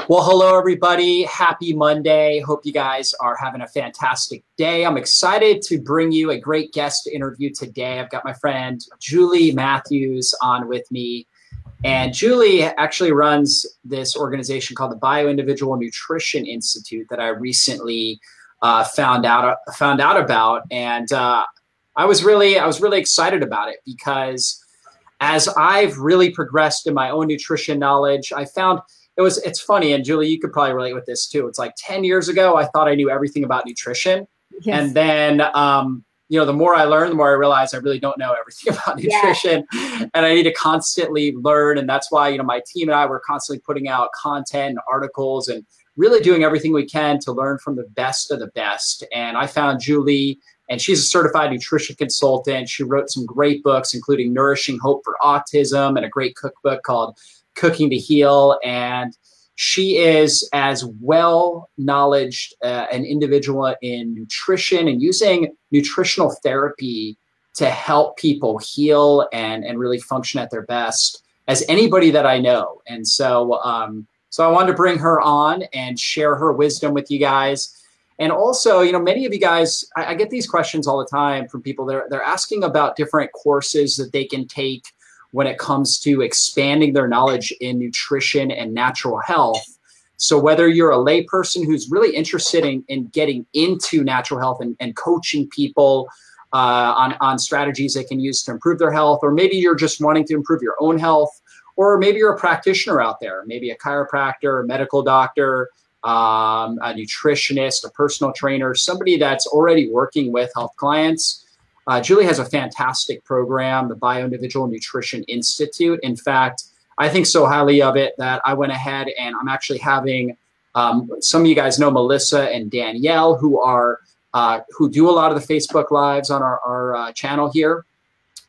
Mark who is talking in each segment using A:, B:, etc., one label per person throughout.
A: Well, hello, everybody. Happy Monday. Hope you guys are having a fantastic day. I'm excited to bring you a great guest interview today. I've got my friend Julie Matthews on with me. And Julie actually runs this organization called the BioIndividualized Nutrition Institute that I recently found out about. And I was really excited about it because as I've really progressed in my own nutrition knowledge, I found it's funny, and Julie, you could probably relate with this too. It's like 10 years ago, I thought I knew everything about nutrition.
B: Yes.
A: And then, the more I learn, the more I realize I really don't know everything about nutrition. Yeah. And I need to constantly learn. And that's why, my team and I were constantly putting out content and articles and really doing everything we can to learn from the best of the best. And I found Julie, and she's a certified nutrition consultant. She wrote some great books, including Nourishing Hope for Autism and a great cookbook called Cooking to Heal. And she is as well knowledged an individual in nutrition and using nutritional therapy to help people heal and really function at their best as anybody that I know. And so I wanted to bring her on and share her wisdom with you guys. And also, many of you guys, I get these questions all the time from people. They're asking about different courses that they can take when it comes to expanding their knowledge in nutrition and natural health. So whether you're a layperson who's really interested in getting into natural health and coaching people on strategies they can use to improve their health, or maybe you're just wanting to improve your own health, or maybe you're a practitioner out there, maybe a chiropractor, a medical doctor, a nutritionist, a personal trainer, somebody that's already working with health clients. Julie has a fantastic program, the BioIndividualized Nutrition Institute. In fact, I think so highly of it that I went ahead and I'm actually having some of you guys know Melissa and Danielle, who do a lot of the Facebook Lives on our channel here,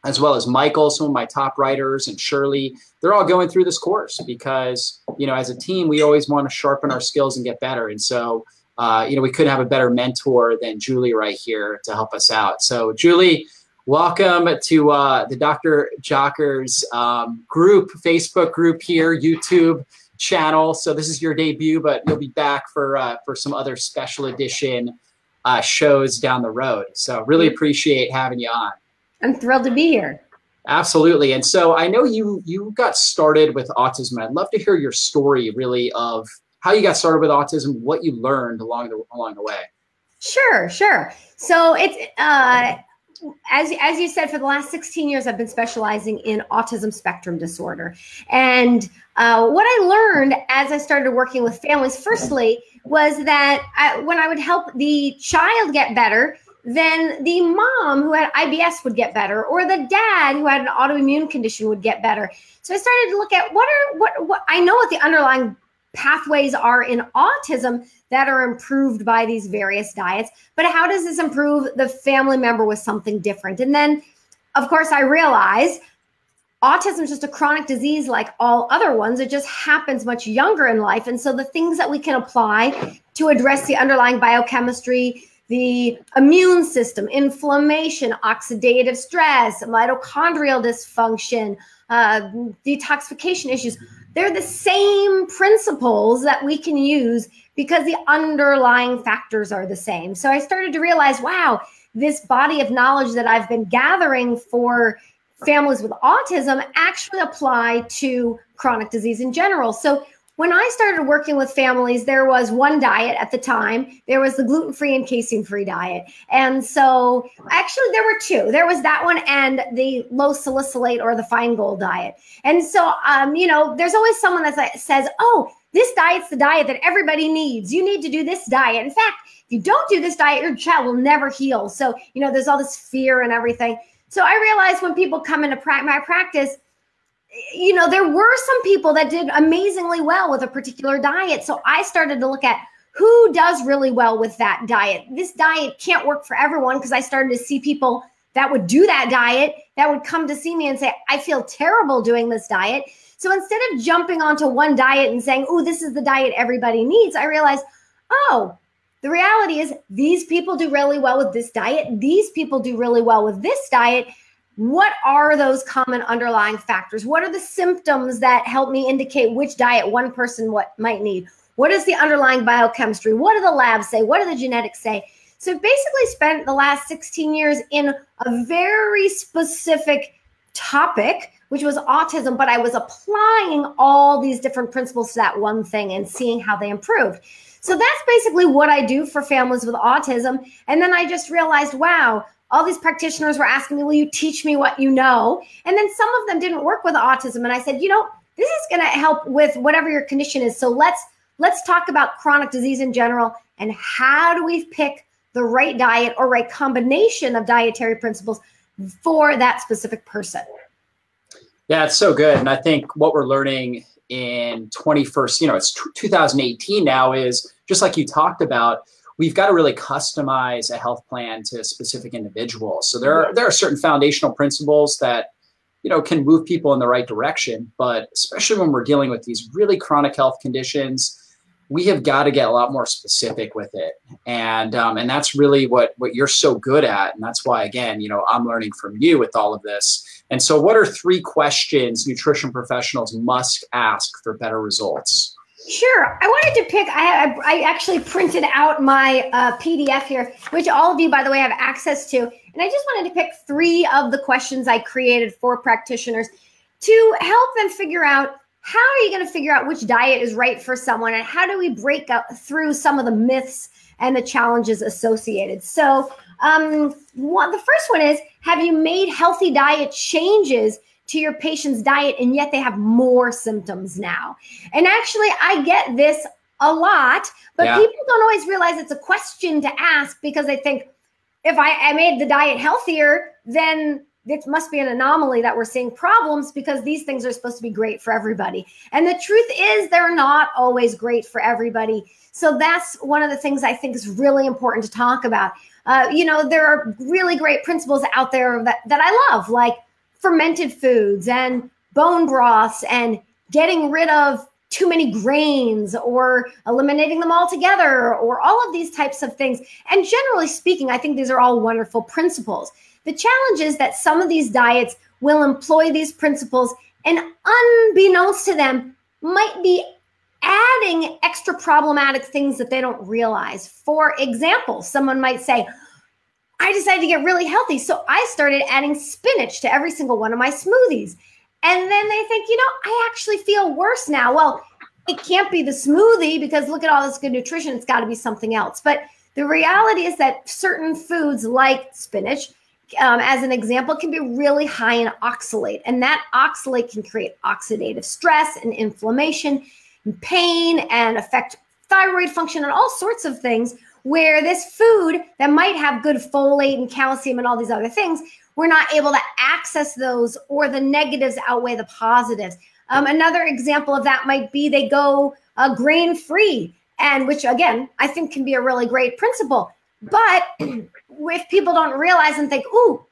A: as well as Michael, some of my top writers, and Shirley. They're all going through this course because, as a team, we always want to sharpen our skills and get better. And so we couldn't have a better mentor than Julie right here to help us out. So Julie, welcome to the Dr. Jockers group, Facebook group here, YouTube channel. So this is your debut, but you'll be back for some other special edition shows down the road. So really appreciate having you on.
B: I'm thrilled to be here.
A: Absolutely. And so I know you got started with autism. I'd love to hear your story really of how you got started with autism, what you learned along the way.
B: Sure. So it's as you said, for the last 16 years, I've been specializing in autism spectrum disorder. And what I learned as I started working with families, firstly, was that when I would help the child get better, then the mom who had IBS would get better, or the dad who had an autoimmune condition would get better. So I started to look at what I know what the underlying pathways are in autism that are improved by these various diets, but how does this improve the family member with something different? And then, of course, I realized autism is just a chronic disease like all other ones. It just happens much younger in life. And so the things that we can apply to address the underlying biochemistry, the immune system, inflammation, oxidative stress, mitochondrial dysfunction, detoxification issues, they're the same principles that we can use because the underlying factors are the same. So I started to realize, wow, this body of knowledge that I've been gathering for families with autism actually apply to chronic disease in general. So when I started working with families, there was one diet at the time. There was the gluten-free and casein-free diet. And so actually there were two. There was that one and the low salicylate or the Feingold diet. And so, there's always someone that says, oh, this diet's the diet that everybody needs. You need to do this diet. In fact, if you don't do this diet, your child will never heal. So, there's all this fear and everything. So I realized when people come into my practice, there were some people that did amazingly well with a particular diet. So I started to look at who does really well with that diet. This diet can't work for everyone because I started to see people that would do that diet that would come to see me and say, I feel terrible doing this diet. So instead of jumping onto one diet and saying, oh, this is the diet everybody needs, I realized, oh, the reality is these people do really well with this diet. These people do really well with this diet. What are those common underlying factors? What are the symptoms that help me indicate which diet one person might need? What is the underlying biochemistry? What do the labs say? What do the genetics say? So I've basically spent the last 16 years in a very specific topic, which was autism, but I was applying all these different principles to that one thing and seeing how they improved. So that's basically what I do for families with autism. And then I just realized, wow, all these practitioners were asking me, will you teach me what you know? And then some of them didn't work with autism. And I said, you know, this is going to help with whatever your condition is. So let's talk about chronic disease in general and how do we pick the right diet or right combination of dietary principles for that specific person.
A: Yeah, it's so good. And I think what we're learning in 21st, it's 2018 now, is just like you talked about, we've got to really customize a health plan to specific individuals. So there are certain foundational principles that, can move people in the right direction. But especially when we're dealing with these really chronic health conditions, we have got to get a lot more specific with it. And that's really what you're so good at. And that's why, again, I'm learning from you with all of this. And so what are 3 questions nutrition professionals must ask for better results?
B: Sure. I wanted to pick, I actually printed out my PDF here, which all of you, by the way, have access to. And I just wanted to pick 3 of the questions I created for practitioners to help them figure out, how are you going to figure out which diet is right for someone, and how do we break up through some of the myths and the challenges associated? So the first one is, have you made healthy diet changes to your patient's diet and yet they have more symptoms now? And actually, I get this a lot, but people don't always realize it's a question to ask, because they think, if I made the diet healthier, then it must be an anomaly that we're seeing problems, because these things are supposed to be great for everybody. And the truth is, they're not always great for everybody. So that's one of the things I think is really important to talk about. There are really great principles out there that I love, like fermented foods and bone broths and getting rid of too many grains or eliminating them altogether, or all of these types of things. And generally speaking, I think these are all wonderful principles. The challenge is that some of these diets will employ these principles, and unbeknownst to them, might be adding extra problematic things that they don't realize. For example, someone might say, I decided to get really healthy, so I started adding spinach to every single one of my smoothies. And then they think, I actually feel worse now. Well, it can't be the smoothie, because look at all this good nutrition. It's got to be something else. But the reality is that certain foods like spinach, as an example, can be really high in oxalate. And that oxalate can create oxidative stress and inflammation and pain and affect thyroid function and all sorts of things, where this food that might have good folate and calcium and all these other things, we're not able to access those, or the negatives outweigh the positives. Another example of that might be they go grain-free, and which, again, I think can be a really great principle. But if people don't realize and think, ooh,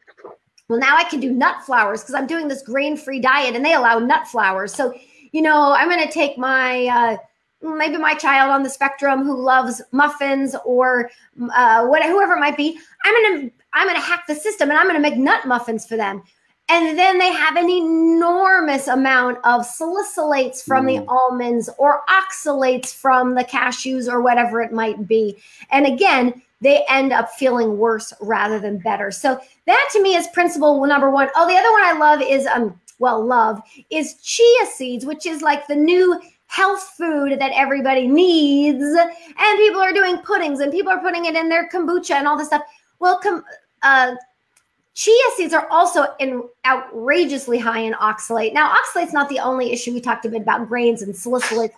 B: well, now I can do nut flours because I'm doing this grain-free diet and they allow nut flours. So, I'm going to take my, maybe my child on the spectrum who loves muffins, or whoever it might be, I'm going to hack the system and I'm going to make nut muffins for them. And then they have an enormous amount of salicylates from the almonds, or oxalates from the cashews, or whatever it might be. And again, they end up feeling worse rather than better. So that to me is principle number 1. Oh, the other one I love is chia seeds, which is like the new health food that everybody needs. And people are doing puddings, and people are putting it in their kombucha and all this stuff. Well, chia seeds are also outrageously high in oxalate. Now, oxalate's not the only issue. We talked a bit about grains and salicylate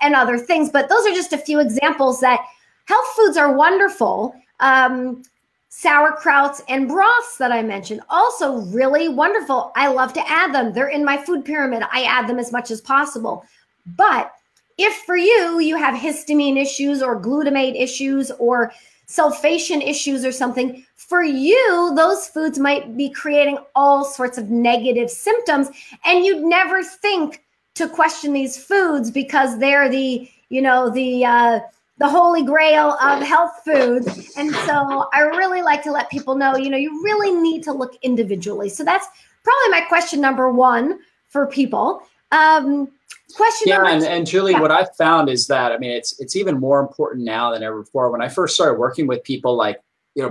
B: and other things, but those are just a few examples that health foods are wonderful. Sauerkrauts and broths that I mentioned, also really wonderful. I love to add them. They're in my food pyramid. I add them as much as possible. But if for you have histamine issues or glutamate issues or sulfation issues or something, for you, those foods might be creating all sorts of negative symptoms, and you'd never think to question these foods because they're the holy grail of health foods. And so I really like to let people know, you really need to look individually. So that's probably my question number 1 for people. Question
A: Yeah,
B: number two.
A: and Julie,
B: Yeah.
A: what I've found is that, I mean, it's even more important now than ever before. When I first started working with people, like,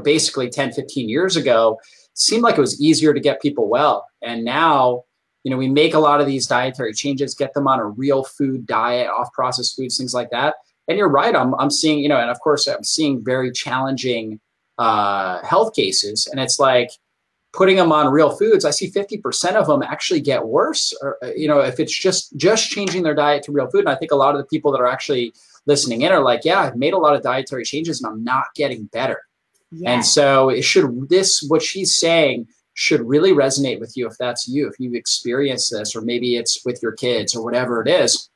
A: basically 10, 15 years ago, it seemed like it was easier to get people well. And now, we make a lot of these dietary changes, get them on a real food diet, off processed foods, things like that. And you're right, I'm seeing, and of course I'm seeing very challenging health cases. And it's like, putting them on real foods, I see 50% of them actually get worse, or, if it's just changing their diet to real food. And I think a lot of the people that are actually listening in are like, yeah, I've made a lot of dietary changes and I'm not getting better. Yes. And so what she's saying should really resonate with you if that's you, if you've experienced this, or maybe it's with your kids or whatever it is.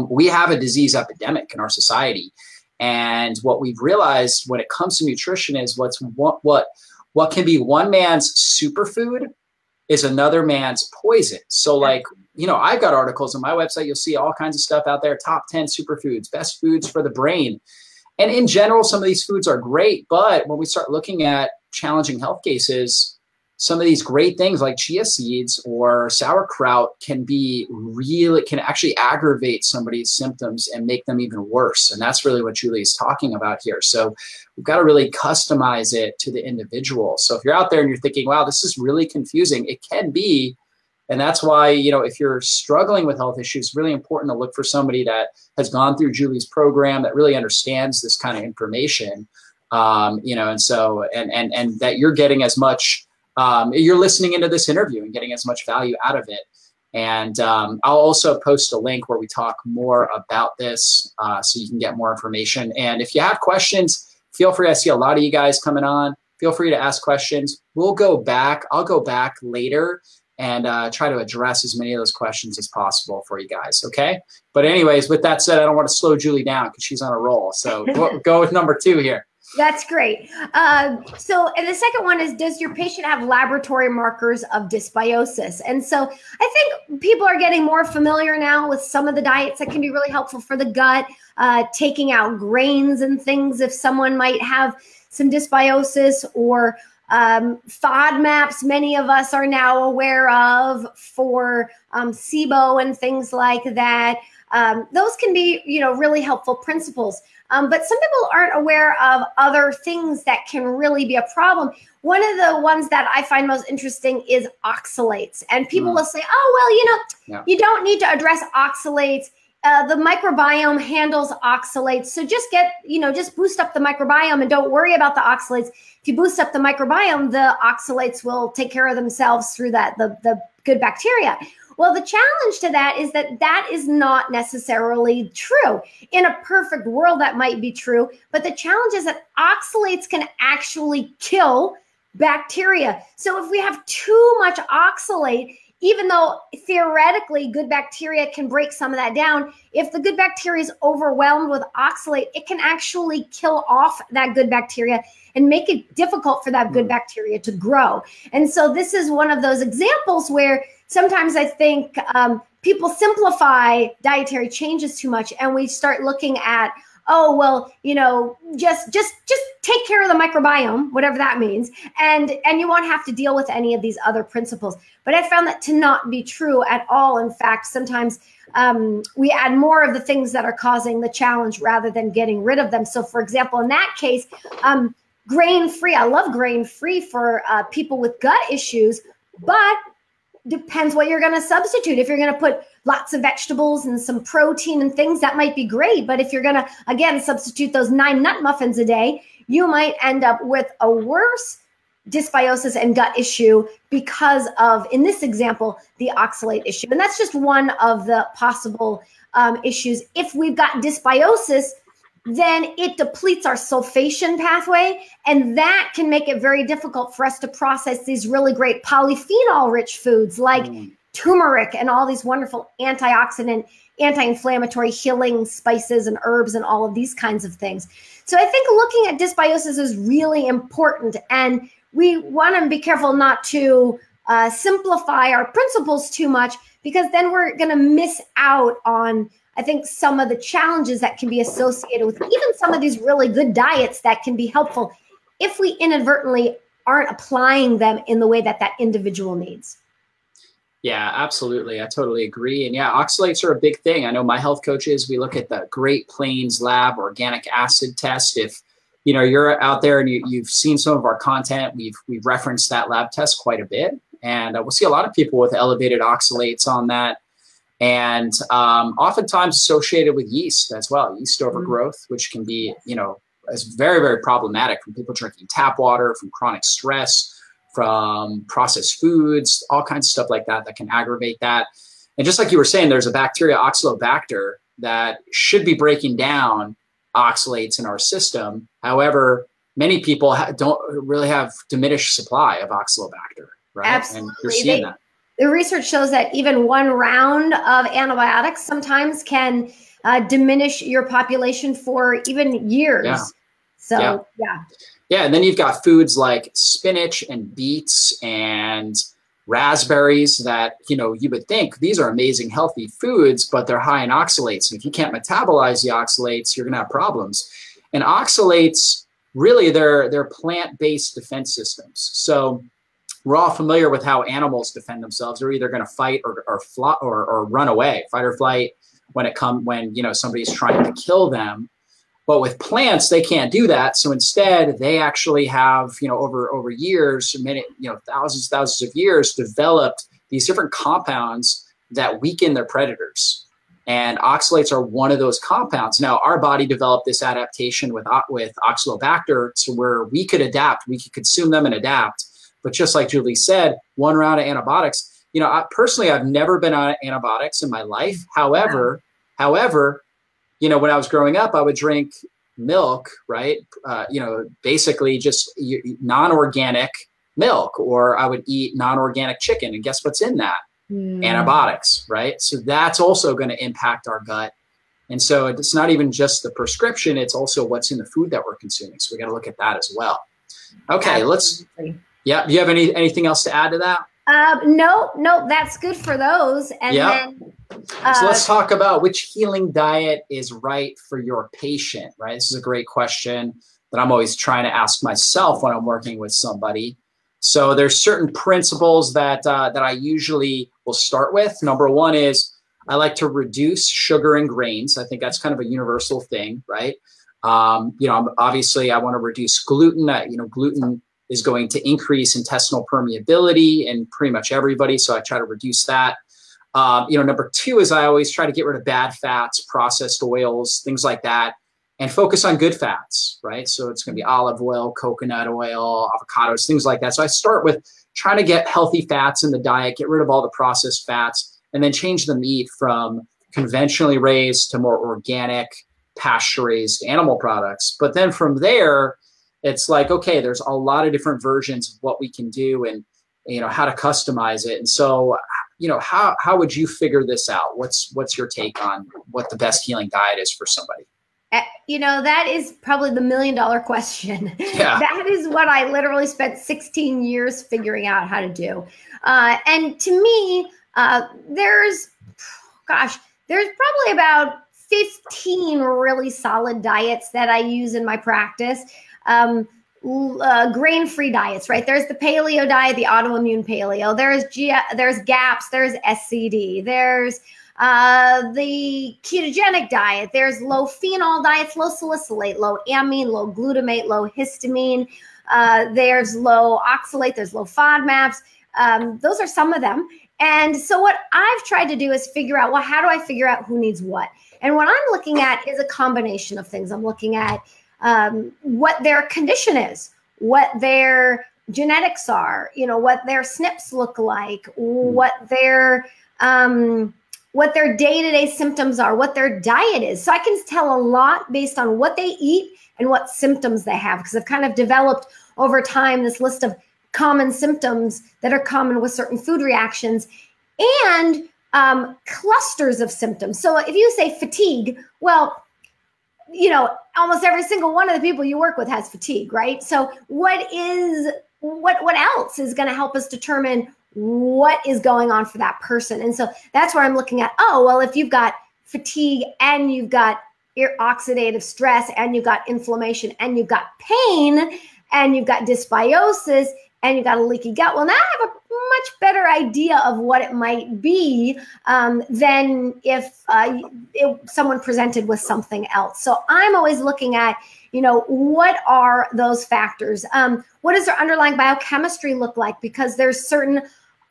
A: We have a disease epidemic in our society. And what we've realized when it comes to nutrition is what can be one man's superfood is another man's poison. So like, I've got articles on my website. You'll see all kinds of stuff out there. Top 10 superfoods, best foods for the brain. And in general, some of these foods are great. But when we start looking at challenging health cases, some of these great things like chia seeds or sauerkraut can actually aggravate somebody's symptoms and make them even worse. And that's really what Julie is talking about here. So we've got to really customize it to the individual. So if you're out there and you're thinking, wow, this is really confusing, it can be. And that's why, if you're struggling with health issues, it's really important to look for somebody that has gone through Julie's program, that really understands this kind of information, and that you're getting as much, you're listening into this interview and getting as much value out of it. And I'll also post a link where we talk more about this, so you can get more information. And if you have questions, feel free. I see a lot of you guys coming on. Feel free to ask questions. I'll go back later and try to address as many of those questions as possible for you guys, okay? But anyways, with that said, I don't want to slow Julie down because she's on a roll. So go with number 2 here.
B: That's great. And the second one is, does your patient have laboratory markers of dysbiosis? And so I think people are getting more familiar now with some of the diets that can be really helpful for the gut, taking out grains and things if someone might have some dysbiosis, or FODMAPs, many of us are now aware of for SIBO and things like that. Those can be, really helpful principles. But some people aren't aware of other things that can really be a problem. One of the ones that I find most interesting is oxalates. And people will say, oh, well, you don't need to address oxalates. The microbiome handles oxalates. So just just boost up the microbiome and don't worry about the oxalates. If you boost up the microbiome, the oxalates will take care of themselves through the good bacteria. Well, the challenge to that is that is not necessarily true. In a perfect world, that might be true. But the challenge is that oxalates can actually kill bacteria. So if we have too much oxalate, even though theoretically good bacteria can break some of that down, if the good bacteria is overwhelmed with oxalate, it can actually kill off that good bacteria and make it difficult for that good bacteria to grow. And so this is one of those examples where sometimes I think people simplify dietary changes too much, and we start looking at, oh, well, just take care of the microbiome, whatever that means, and you won't have to deal with any of these other principles. But I found that to not be true at all. In fact, sometimes we add more of the things that are causing the challenge rather than getting rid of them. So, for example, in that case, grain-free, I love grain-free for people with gut issues, but depends what you're going to substitute. If you're going to put lots of vegetables and some protein and things, that might be great. But if you're going to, again, substitute those 9 nut muffins a day, you might end up with a worse dysbiosis and gut issue because of, in this example, the oxalate issue. And that's just one of the possible issues. If we've got dysbiosis, then it depletes our sulfation pathway, and that can make it very difficult for us to process these really great polyphenol-rich foods like turmeric and all these wonderful antioxidant, anti-inflammatory healing spices and herbs and all of these kinds of things. So I think looking at dysbiosis is really important, and we want to be careful not to simplify our principles too much, because then we're going to miss out on, I think, some of the challenges that can be associated with even some of these really good diets that can be helpful if we inadvertently aren't applying them in the way that that individual needs.
A: Yeah, absolutely. I totally agree. And yeah, oxalates are a big thing. I know my health coaches, we look at the Great Plains Lab organic acid test. If you're out there and you've seen some of our content, we've referenced that lab test quite a bit. And we'll see a lot of people with elevated oxalates on that. And oftentimes associated with yeast as well, yeast overgrowth, which can be, is very, very problematic from people drinking tap water, from chronic stress, from processed foods, all kinds of stuff like that that can aggravate that. And just like you were saying, there's a bacteria, Oxalobacter, that should be breaking down oxalates in our system. However, many people don't really have diminished supply of Oxalobacter, right?
B: Absolutely.
A: And you're seeing that.
B: The research shows that even one round of antibiotics sometimes can diminish your population for even years.
A: Yeah.
B: So, yeah.
A: Yeah, and then you've got foods like spinach and beets and raspberries that, you would think these are amazing, healthy foods, but they're high in oxalates. And if you can't metabolize the oxalates, you're going to have problems. And oxalates, really, they're plant-based defense systems. So we're all familiar with how animals defend themselves. They're either going to fight or run away, fight or flight when somebody's trying to kill them. But with plants, they can't do that. So instead, they actually have, over years, thousands of years, developed these different compounds that weaken their predators. And oxalates are one of those compounds. Now, our body developed this adaptation with Oxalobacter to where we could adapt, we could consume them and adapt. But just like Julie said, one round of antibiotics, I've never been on antibiotics in my life. However, when I was growing up, I would drink milk, right? Basically just non-organic milk, or I would eat non-organic chicken. And guess what's in that? Antibiotics, right? So that's also going to impact our gut. And so it's not even just the prescription, it's also what's in the food that we're consuming. So we got to look at that as well. Okay,
B: Absolutely.
A: Do you have anything else to add to that?
B: No, that's good for those. And then
A: so let's talk about which healing diet is right for your patient, right? This is a great question that I'm always trying to ask myself when I'm working with somebody. So there's certain principles that I usually will start with. Number one is I like to reduce sugar and grains. I think that's kind of a universal thing, right? Obviously I want to reduce gluten. Gluten is going to increase intestinal permeability in pretty much everybody. So I try to reduce that. Number two is I always try to get rid of bad fats, processed oils, things like that, and focus on good fats, right? So it's going to be olive oil, coconut oil, avocados, things like that. So I start with trying to get healthy fats in the diet, get rid of all the processed fats, and then change the meat from conventionally raised to more organic, pasture-raised animal products. But then from there, it's like, okay, there's a lot of different versions of what we can do and, how to customize it. And so, how would you figure this out? What's your take on what the best healing diet is for somebody?
B: That is probably the $1 million question.
A: Yeah.
B: That is what I literally spent 16 years figuring out how to do. And to me, there's probably about 15 really solid diets that I use in my practice. Grain-free diets, right? There's the paleo diet, the autoimmune paleo. There's GAPS, there's SCD, there's the ketogenic diet, there's low phenol diets, low salicylate, low amine, low glutamate, low histamine, there's low oxalate, there's low FODMAPs. Those are some of them. And so what I've tried to do is figure out, well, how do I figure out who needs what? And what I'm looking at is a combination of things. I'm looking at what their condition is, what their genetics are, what their SNPs look like, what their day-to-day symptoms are, what their diet is. So I can tell a lot based on what they eat and what symptoms they have, because I've kind of developed over time this list of common symptoms that are common with certain food reactions and clusters of symptoms. So if you say fatigue, well, almost every single one of the people you work with has fatigue, right? So what else is going to help us determine what is going on for that person? And so that's where I'm looking at, if you've got fatigue and you've got oxidative stress and you've got inflammation and you've got pain and you've got dysbiosis and you got a leaky gut. Well, now I have a much better idea of what it might be than if someone presented with something else. So I'm always looking at, what are those factors? What does their underlying biochemistry look like? Because there's certain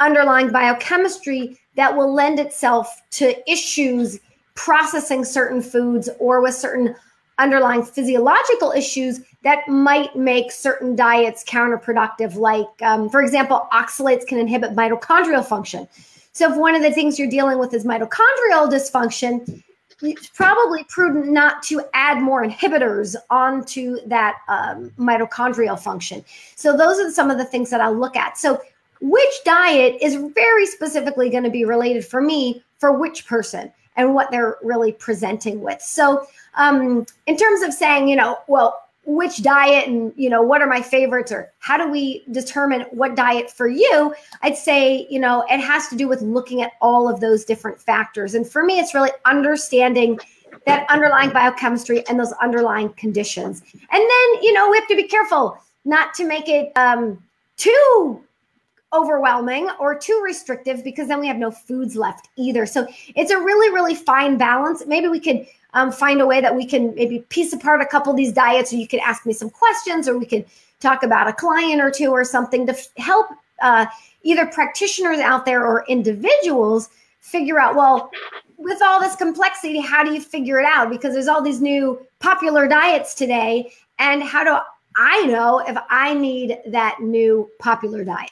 B: underlying biochemistry that will lend itself to issues processing certain foods, or with certain underlying physiological issues that might make certain diets counterproductive. Like, for example, oxalates can inhibit mitochondrial function. So if one of the things you're dealing with is mitochondrial dysfunction, it's probably prudent not to add more inhibitors onto that mitochondrial function. So those are some of the things that I'll look at. So which diet is very specifically going to be related for me for which person and what they're really presenting with. So in terms of saying, well, which diet and, what are my favorites, or how do we determine what diet for you? I'd say, it has to do with looking at all of those different factors. And for me, it's really understanding that underlying biochemistry and those underlying conditions. And then, we have to be careful not to make it too overwhelming or too restrictive, because then we have no foods left either. So it's a really, really fine balance. Maybe we could find a way that we can maybe piece apart a couple of these diets, or you could ask me some questions, or we could talk about a client or two or something to help either practitioners out there or individuals figure out, well, with all this complexity, how do you figure it out? Because there's all these new popular diets today, and how do I know if I need that new popular diet?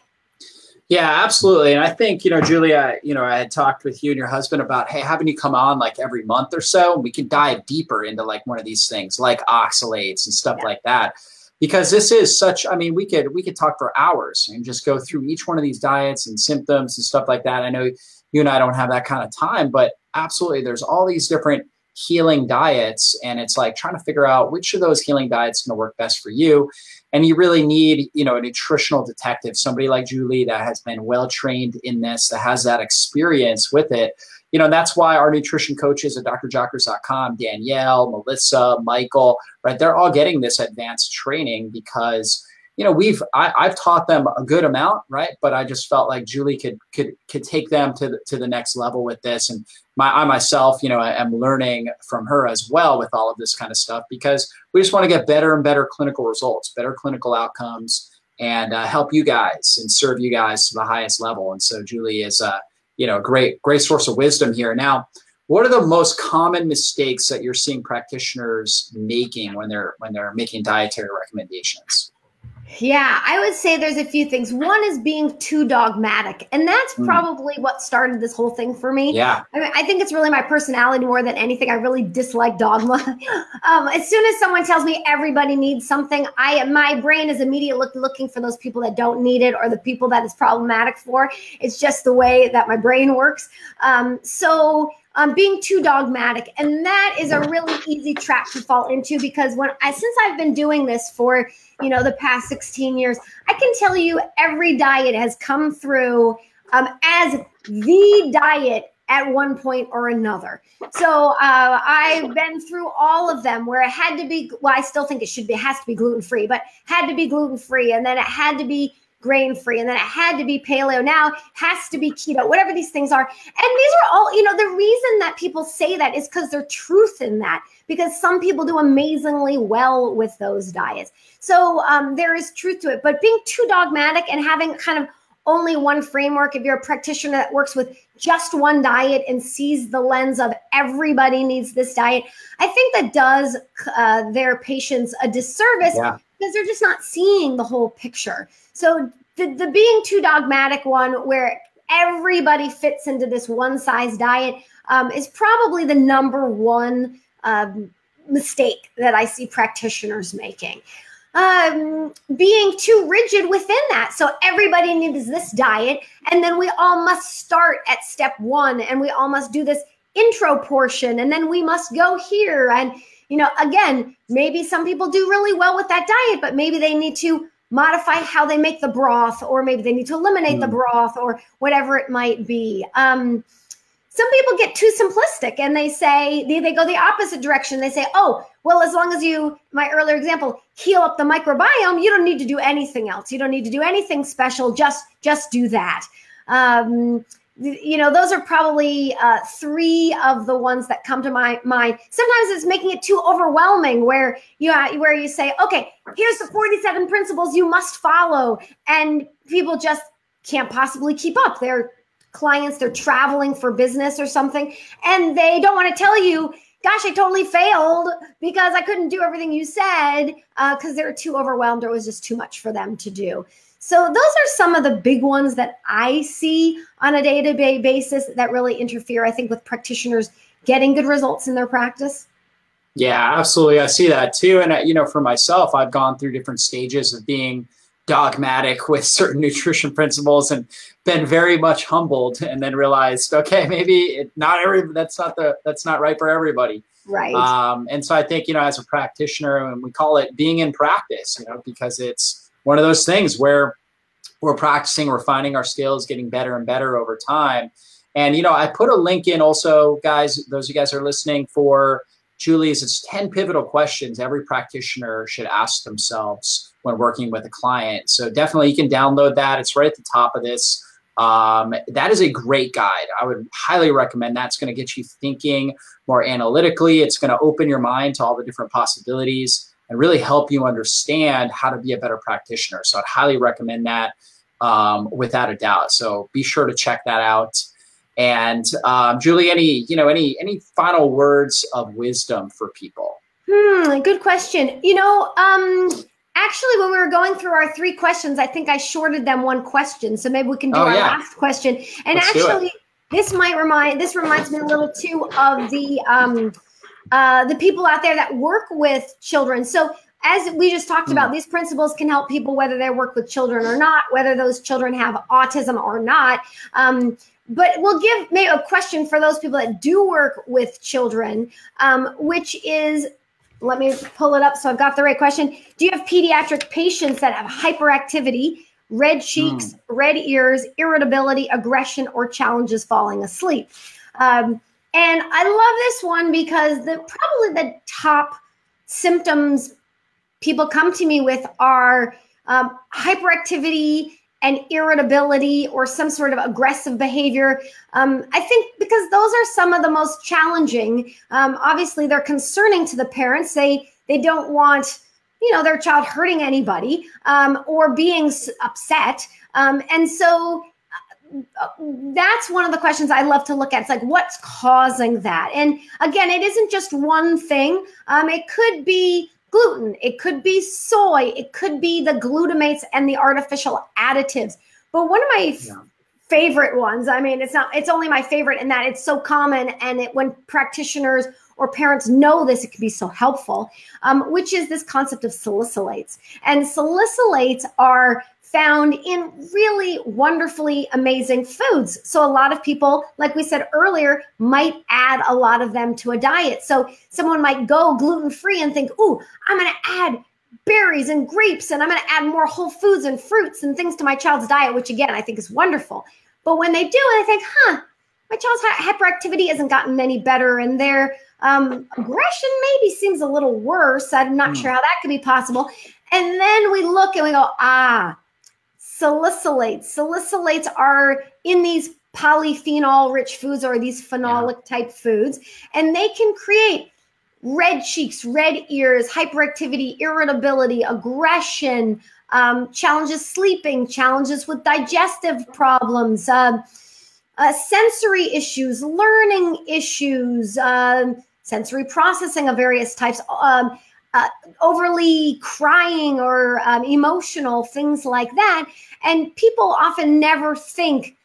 A: Yeah, absolutely. And I think, Julia, I had talked with you and your husband about, hey, having you come on like every month or so, we can dive deeper into like one of these things like oxalates and stuff like that. Because this is such, we could talk for hours and just go through each one of these diets and symptoms and stuff like that. I know you and I don't have that kind of time, but absolutely, there's all these different healing diets, and it's like trying to figure out which of those healing diets is going to work best for you. And you really need, a nutritional detective, somebody like Julie that has been well-trained in this, that has that experience with it. That's why our nutrition coaches at drjockers.com, Danielle, Melissa, Michael, right? They're all getting this advanced training because, I've taught them a good amount, right? But I just felt like Julie could take them to the next level with this. And I myself, I am learning from her as well with all of this kind of stuff, because we just want to get better and better clinical results, better clinical outcomes, and help you guys and serve you guys to the highest level. And so Julie is a great source of wisdom here. Now, what are the most common mistakes that you're seeing practitioners making when they're making dietary recommendations?
B: Yeah, I would say there's a few things. One is being too dogmatic. And that's probably what started this whole thing for me.
A: Yeah.
B: I think it's really my personality more than anything. I really dislike dogma. As soon as someone tells me everybody needs something, my brain is immediately looking for those people that don't need it, or the people that it's problematic for. It's just the way that my brain works. Being too dogmatic. And that is a really easy trap to fall into, because since I've been doing this for, the past 16 years, I can tell you every diet has come through as the diet at one point or another. So I've been through all of them where it had to be, well, I still think it has to be gluten-free, but had to be gluten-free. And then it had to be grain-free, and then it had to be paleo. Now it has to be keto, whatever these things are. And these are all, the reason that people say that is because there's truth in that, because some people do amazingly well with those diets. So there is truth to it, but being too dogmatic and having kind of only one framework, if you're a practitioner that works with just one diet and sees the lens of everybody needs this diet, I think that does their patients a disservice. Yeah. Because they're just not seeing the whole picture. So the being too dogmatic one, where everybody fits into this one size diet, is probably the number one mistake that I see practitioners making. Being too rigid within that. So everybody needs this diet, and then we all must start at step one, and we all must do this intro portion, and then we must go here. And again, maybe some people do really well with that diet, but maybe they need to modify how they make the broth, or maybe they need to eliminate the broth, or whatever it might be. some people get too simplistic and they say, they go the opposite direction. They say, oh, well, as long as you, my earlier example, heal up the microbiome, you don't need to do anything else. You don't need to do anything special. Just do that. Those are probably 3 of the ones that come to my mind. Sometimes it's making it too overwhelming where you say, okay, here's the 47 principles you must follow. And people just can't possibly keep up. They're clients, they're traveling for business or something, and they don't want to tell you, gosh, I totally failed because I couldn't do everything you said because they were too overwhelmed or it was just too much for them to do. So those are some of the big ones that I see on a day-to-day basis that really interfere, I think, with practitioners getting good results in their practice.
A: Yeah, absolutely. I see that too. And, for myself, I've gone through different stages of being dogmatic with certain nutrition principles and been very much humbled, and then realized, okay, maybe that's not right for everybody.
B: Right.
A: And so I think, as a practitioner, and we call it being in practice, because it's one of those things where we're practicing, we're finding our skills, getting better and better over time. And, I put a link in also, guys, those of you guys are listening, for Julie's, it's 10 pivotal questions every practitioner should ask themselves when working with a client. So definitely you can download that. It's right at the top of this. That is a great guide. I would highly recommend that. It's going to get you thinking more analytically. It's going to open your mind to all the different possibilities and really help you understand how to be a better practitioner. So I'd highly recommend that without a doubt. So be sure to check that out. And Julie, any final words of wisdom for people?
B: Good question. Actually, when we were going through our 3 questions, I think I shorted them 1 question. So maybe we can do our last question. And actually, this reminds me a little too of the people out there that work with children. So as we just talked about, these principles can help people whether they work with children or not, whether those children have autism or not. But we'll give maybe a question for those people that do work with children, which is, let me pull it up so I've got the right question. Do you have pediatric patients that have hyperactivity, red cheeks, red ears, irritability, aggression, or challenges falling asleep? And I love this one because probably the top symptoms people come to me with are hyperactivity and irritability or some sort of aggressive behavior. I think because those are some of the most challenging. Obviously, they're concerning to the parents. They don't want their child hurting anybody or being upset. And so that's one of the questions I love to look at. It's like, what's causing that? And again, it isn't just one thing. It could be gluten, it could be soy, it could be the glutamates and the artificial additives. But one of my favorite ones, it's only my favorite in that it's so common, and when practitioners or parents know this, it can be so helpful, which is this concept of salicylates. And salicylates are found in really wonderfully amazing foods. So a lot of people, like we said earlier, might add a lot of them to a diet. So someone might go gluten-free and think, ooh, I'm going to add berries and grapes, and I'm going to add more whole foods and fruits and things to my child's diet, which again, I think is wonderful. But when they do it, I think, my child's hyperactivity hasn't gotten any better, and their aggression maybe seems a little worse. I'm not sure how that could be possible. And then we look and we go, salicylates. Salicylates are in these polyphenol-rich foods or these phenolic-type foods, and they can create red cheeks, red ears, hyperactivity, irritability, aggression, challenges sleeping, challenges with digestive problems, sensory issues, learning issues, sensory processing of various types, overly crying or emotional, things like that. And people often never think,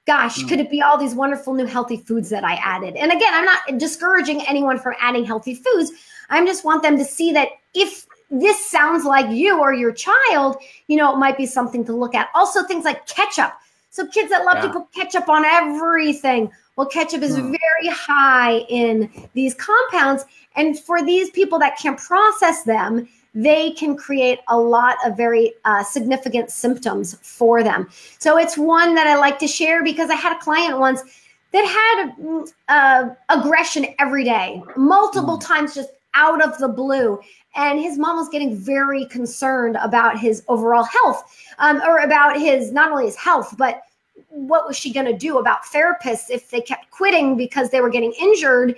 B: gosh, could it be all these wonderful new healthy foods that I added? And again, I'm not discouraging anyone from adding healthy foods. I just want them to see that if this sounds like you or your child, it might be something to look at. Also, things like ketchup. So kids that love to put ketchup on everything. Well, ketchup is very high in these compounds. And for these people that can't process them, they can create a lot of very significant symptoms for them. So it's one that I like to share because I had a client once that had aggression every day, multiple times, just out of the blue. And his mom was getting very concerned about his overall health, or about his, not only his health, but what was she going to do about therapists if they kept quitting because they were getting injured.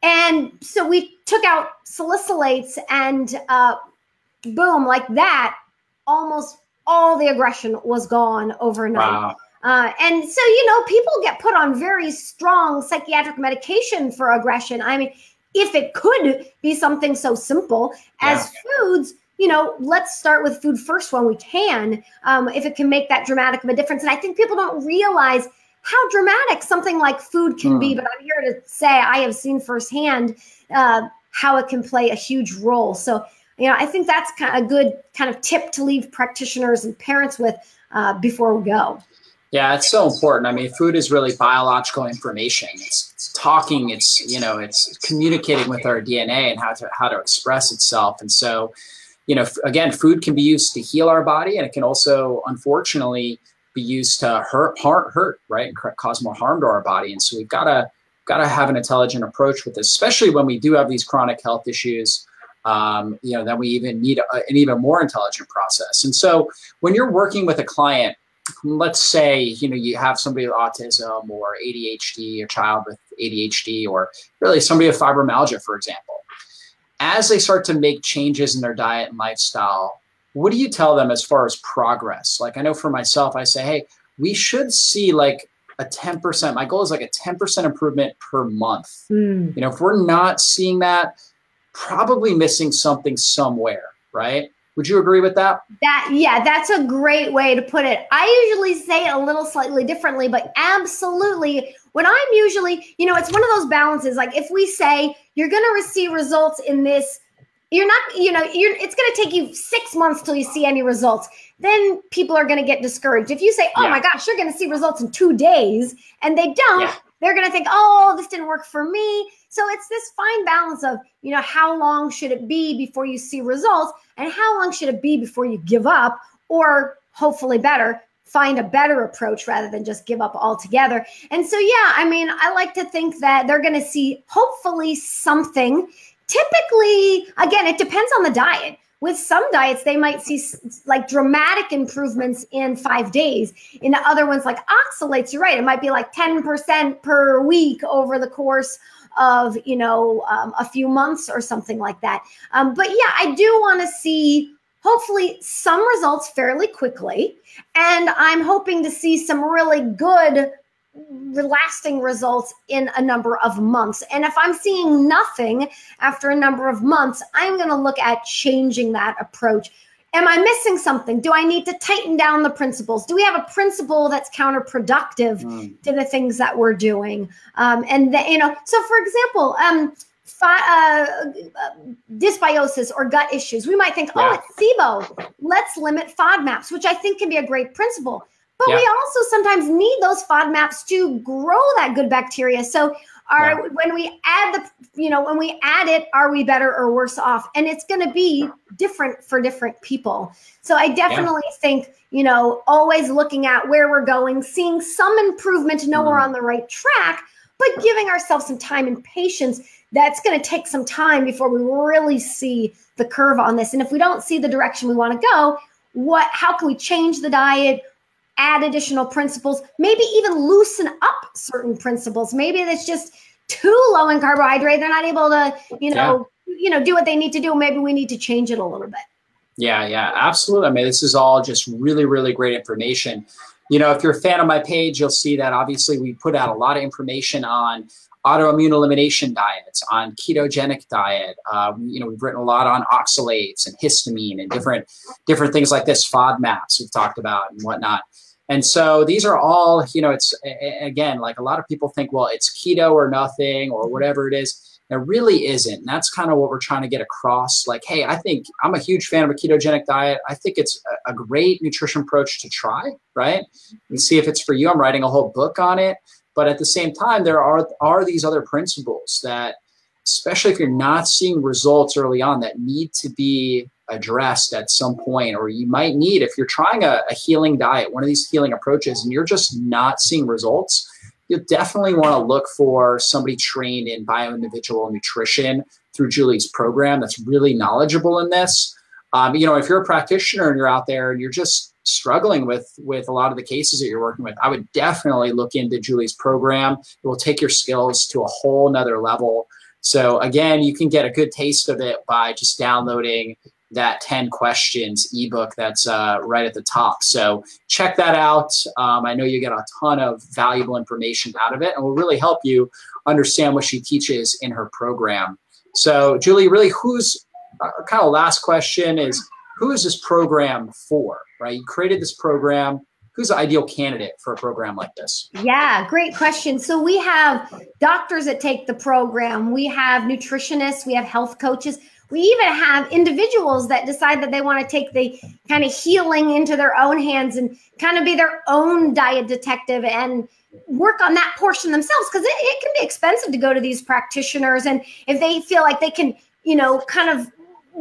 B: And so we took out salicylates, and boom, like that, almost all the aggression was gone overnight.
A: Wow.
B: And so, you know, people get put on very strong psychiatric medication for aggression. I mean, if it could be something so simple as foods, you know, let's start with food first when we can, if it can make that dramatic of a difference. And I think people don't realize how dramatic something like food can be, but I'm here to say I have seen firsthand how it can play a huge role. So, you know, I think that's kind of a good kind of tip to leave practitioners and parents with before we go.
A: Yeah, it's so important. I mean, food is really biological information. It's talking, it's, you know, it's communicating with our DNA and how to express itself. And so, you know, again, food can be used to heal our body, and it can also, unfortunately, be used to hurt, right, and cause more harm to our body. And so we've got to have an intelligent approach with this, especially when we do have these chronic health issues. You know, then we even need an even more intelligent process. And so when you're working with a client, let's say, you know, you have somebody with autism or ADHD, a child with ADHD, or really somebody with fibromyalgia, for example, as they start to make changes in their diet and lifestyle, what do you tell them as far as progress? Like, I know for myself, I say, hey, we should see like a 10%. My goal is like a 10% improvement per month. You know, if we're not seeing that, probably missing something somewhere, right? Would you agree with that?
B: Yeah, that's a great way to put it. I usually say it a little slightly differently, but absolutely. When I'm usually, you know, it's one of those balances. Like if we say you're going to receive results in this, you're not, you know, it's going to take you 6 months till you see any results. Then people are going to get discouraged. If you say, oh my gosh, you're going to see results in 2 days, and they don't, they're going to think, oh, this didn't work for me. So it's this fine balance of, you know, how long should it be before you see results, and how long should it be before you give up, or hopefully better, find a better approach rather than just give up altogether. And so, yeah, I mean, I like to think that they're going to see hopefully something. Typically, again, it depends on the diet. With some diets, they might see like dramatic improvements in 5 days. In the other ones, like oxalates, you're right, it might be like 10% per week over the course of, you know, a few months or something like that. But yeah, I do want to see hopefully some results fairly quickly. And I'm hoping to see some really good lasting results in a number of months. And if I'm seeing nothing after a number of months, I'm going to look at changing that approach. Am I missing something? Do I need to tighten down the principles? Do we have a principle that's counterproductive to the things that we're doing? And you know, so for example, dysbiosis or gut issues, we might think, oh, it's SIBO. Let's limit FODMAPs, which I think can be a great principle. But we also sometimes need those FODMAPs to grow that good bacteria. So when we add when we add it, are we better or worse off? And it's going to be different for different people. So I definitely think, you know, always looking at where we're going, seeing some improvement to know we're on the right track, but giving ourselves some time and patience. That's going to take some time before we really see the curve on this. And if we don't see the direction we want to go, how can we change the diet? Add additional principles, maybe even loosen up certain principles. Maybe it's just too low in carbohydrate. They're not able to, you know, do what they need to do. Maybe we need to change it a little bit.
A: Yeah, absolutely. I mean, this is all just really, really great information. You know, if you're a fan of my page, you'll see that obviously we put out a lot of information on autoimmune elimination diets, on ketogenic diet. You know, we've written a lot on oxalates and histamine and different things like this, FODMAPs we've talked about and whatnot. And so these are all, you know, it's, again, like a lot of people think, well, it's keto or nothing or whatever it is. It really isn't. And that's kind of what we're trying to get across. Like, hey, I think I'm a huge fan of a ketogenic diet. I think it's a great nutrition approach to try, right? And see if it's for you. I'm writing a whole book on it. But at the same time, there are these other principles that, especially if you're not seeing results early on, that need to be addressed at some point, or you might need, if you're trying a healing diet, one of these healing approaches, and you're just not seeing results, you'll definitely want to look for somebody trained in bioindividual nutrition through Julie's program that's really knowledgeable in this. You know, if you're a practitioner and you're out there and you're just struggling with a lot of the cases that you're working with, I would definitely look into Julie's program. It will take your skills to a whole nother level. So again, you can get a good taste of it by just downloading that 10 questions ebook that's right at the top. So check that out. I know you get a ton of valuable information out of it, and will really help you understand what she teaches in her program. So Julie, really, who's kind of last question is, who is this program for, right? You created this program. Who's the ideal candidate for a program like this?
B: Yeah, great question. So we have doctors that take the program. We have nutritionists. We have health coaches. We even have individuals that decide that they want to take the kind of healing into their own hands and kind of be their own diet detective and work on that portion themselves, because it can be expensive to go to these practitioners. And if they feel like they can, you know, kind of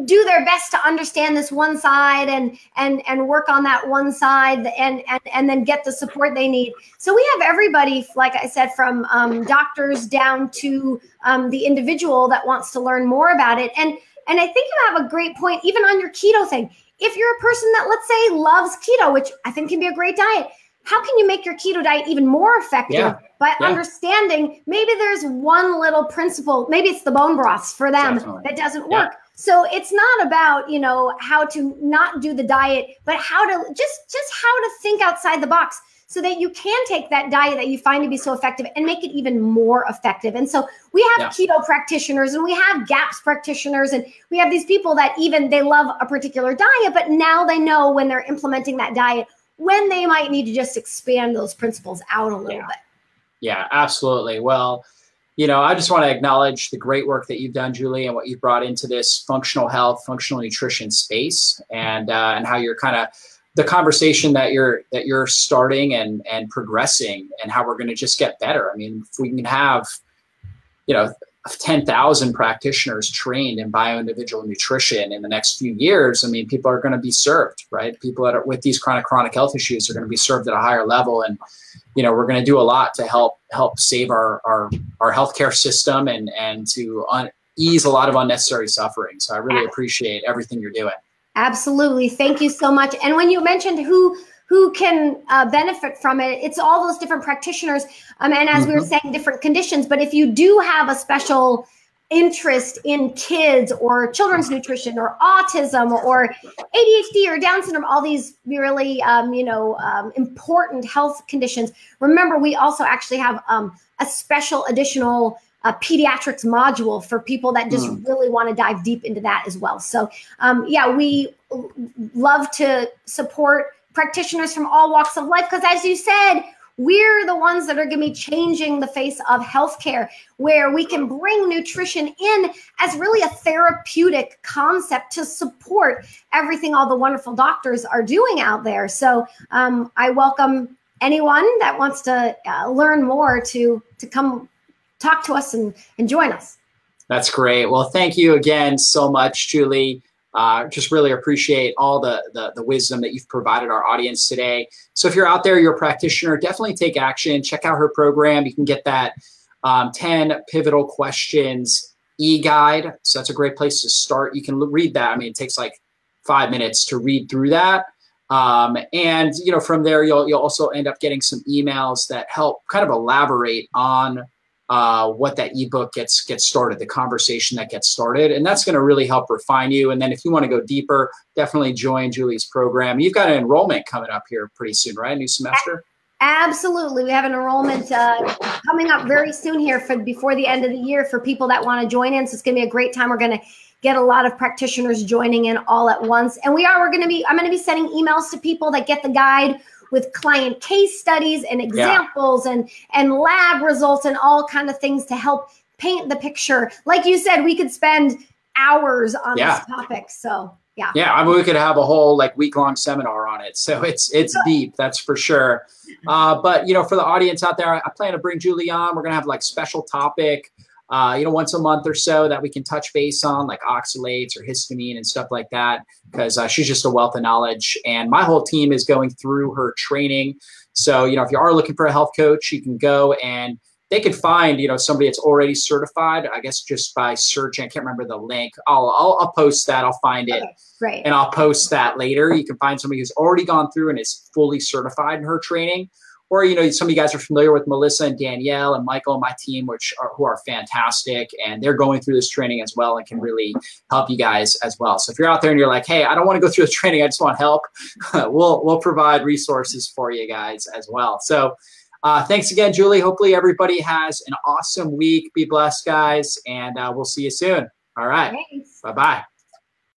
B: do their best to understand this one side and work on that one side and then get the support they need. So we have everybody, like I said, from doctors down to the individual that wants to learn more about it. And I think you have a great point, even on your keto thing. If you're a person that, let's say, loves keto, which I think can be a great diet, how can you make your keto diet even more effective by understanding maybe there's one little principle, maybe it's the bone broths for them that doesn't work. So it's not about, you know, how to not do the diet, but how to just how to think outside the box so that you can take that diet that you find to be so effective and make it even more effective. And so we have keto practitioners and we have GAPS practitioners, and we have these people that even they love a particular diet, but now they know when they're implementing that diet, when they might need to just expand those principles out a little bit. Yeah,
A: absolutely. Well, you know, I just want to acknowledge the great work that you've done, Julie, and what you've brought into this functional health, functional nutrition space, and how you're kind of the conversation that you're starting and progressing, and how we're going to just get better. I mean, if we can have, you know, 10,000 practitioners trained in bioindividual nutrition in the next few years, I mean, people are going to be served, right? People that are with these chronic health issues are going to be served at a higher level. And, you know, we're going to do a lot to help save our healthcare system and to ease a lot of unnecessary suffering. So I really appreciate everything you're doing.
B: Absolutely. Thank you so much. And when you mentioned who can benefit from it, it's all those different practitioners. And as we were saying, different conditions. But if you do have a special interest in kids or children's nutrition or autism or ADHD or Down syndrome, all these really, important health conditions, remember, we also actually have a special additional pediatrics module for people that just really want to dive deep into that as well. So we love to support practitioners from all walks of life, because as you said, we're the ones that are going to be changing the face of healthcare, where we can bring nutrition in as really a therapeutic concept to support everything all the wonderful doctors are doing out there. So I welcome anyone that wants to learn more to come talk to us and join us.
A: That's great. Well, thank you again so much, Julie. Just really appreciate all the wisdom that you've provided our audience today. So if you're out there, you're a practitioner, definitely take action. Check out her program. You can get that 10 pivotal questions e-guide. So that's a great place to start. You can read that. I mean, it takes like 5 minutes to read through that. And, you know, from there, you'll also end up getting some emails that help kind of elaborate on what that ebook gets started, the conversation that gets started. And that's going to really help refine you. And then if you want to go deeper, definitely join Julie's program. You've got an enrollment coming up here pretty soon, right? New semester?
B: Absolutely. We have an enrollment coming up very soon here before the end of the year for people that want to join in. So it's going to be a great time. We're going to get a lot of practitioners joining in all at once. And I'm going to be sending emails to people that get the guide with client case studies and examples and lab results and all kind of things to help paint the picture. Like you said, we could spend hours on this topic. So
A: yeah, I mean, we could have a whole week-long seminar on it. So it's deep, that's for sure. But you know, for the audience out there, I plan to bring Julie on. We're gonna have special topic once a month or so that we can touch base on, like oxalates or histamine and stuff like that, because she's just a wealth of knowledge. And my whole team is going through her training. So, if you are looking for a health coach, you can go and they could find, somebody that's already certified, I guess, just by searching. I can't remember the link. I'll post that. I'll find it.
B: Okay, great.
A: And I'll post that later. You can find somebody who's already gone through and is fully certified in her training. Or, some of you guys are familiar with Melissa and Danielle and Michael and my team, who are fantastic. And they're going through this training as well and can really help you guys as well. So if you're out there and you're like, hey, I don't want to go through this training, I just want help, we'll provide resources for you guys as well. So thanks again, Julie. Hopefully everybody has an awesome week. Be blessed, guys. And we'll see you soon. All right. Thanks. Bye-bye.